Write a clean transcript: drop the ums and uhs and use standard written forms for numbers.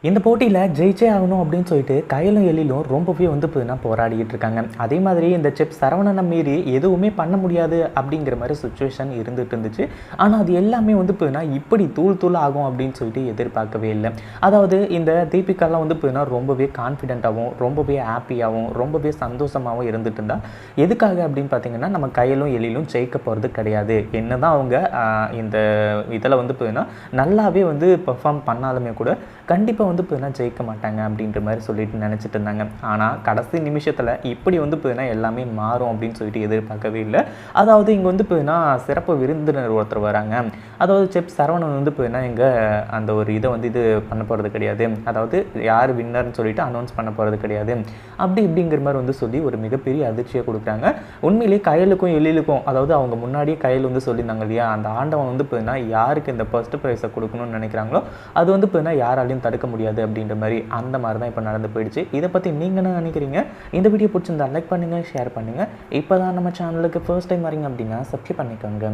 இந்த போட்டியில ஜெயிச்சே ஆகணும் அப்படின்னு சொல்லிட்டு கயலும் எழிலும் ரொம்பவே வந்து பார்த்தீங்கன்னா போராடிட்டு இருக்காங்க. அதே மாதிரி இந்த செஃப் சரவணனை மீறி எதுவுமே பண்ண முடியாது அப்படிங்கிற மாதிரி சிச்சுவேஷன் இருந்துட்டு இருந்துச்சு. ஆனா அது எல்லாமே வந்து பார்த்தீங்கன்னா இப்படி தூள் தூள் ஆகும் அப்படின்னு சொல்லிட்டு எதிர்பார்க்கவே இல்லை. அதாவது இந்த தீபிகாலாம் வந்து பார்த்தீங்கன்னா ரொம்பவே கான்ஃபிடென்ட்டாகவும் ரொம்பவே ஹாப்பியாகவும் ரொம்பவே சந்தோஷமாகவும் இருந்துட்டு இருந்தா. எதுக்காக அப்படின்னு பார்த்தீங்கன்னா நம்ம கயலும் எழிலும் ஜெயிக்க போகிறது கிடையாது. என்னதான் அவங்க இந்த இதில் வந்து பார்த்தீங்கன்னா நல்லாவே வந்து பெர்ஃபார்ம் பண்ணாலுமே கூட கண்டிப்பாக வந்து பார்த்தீங்கன்னா ஜெயிக்க மாட்டாங்க அப்படின்ற மாதிரி சொல்லிட்டு நினச்சிட்டு இருந்தாங்க. ஆனால் கடைசி நிமிஷத்தில் இப்படி வந்து பார்த்தீங்கன்னா எல்லாமே மாறும் அப்படின்னு சொல்லிட்டு எதிர்பார்க்கவே இல்லை. அதாவது இங்கே வந்து பார்த்தீங்கன்னா சிறப்பு விருந்தினர் ஒருத்தர் வராங்க. அதாவது செஃப் சரவணன் வந்து பார்த்தீங்கன்னா இங்கே அந்த ஒரு இதை வந்து இது பண்ண போகிறது கிடையாது. அதாவது யார் வின்னர்னு சொல்லிட்டு அனௌன்ஸ் பண்ண போகிறது கிடையாது. அப்படி இப்படிங்கிற மாதிரி வந்து சொல்லி ஒரு மிகப்பெரிய அதிர்ச்சியை கொடுக்குறாங்க. உண்மையிலேயே கயலுக்கும் எழிலுக்கும், அதாவது அவங்க முன்னாடியே கயல் வந்து சொல்லியிருந்தாங்க இல்லையா, அந்த ஆண்டவன் வந்து பார்த்தீங்கன்னா யாருக்கு இந்த ஃபர்ஸ்ட் ப்ரைஸை கொடுக்கணும்னு நினைக்கிறாங்களோ அது வந்து பார்த்தீங்கன்னா யாராலையும் தடுக்க முடியாது அப்படின்ற மாதிரி அந்த மாதிரி தான் இப்போ நடந்து போயிடுச்சு. இதை பற்றி நீங்கள் என்ன நினைக்கிறீங்க? இந்த வீடியோ பிடிச்சிருந்தா லைக் பண்ணுங்கள், ஷேர் பண்ணுங்கள். இப்போ தான் நம்ம சேனலுக்கு ஃபர்ஸ்ட் டைம் வரீங்க அப்படின்னா சப்ஸ்கிரைப் பண்ணிக்கோங்க.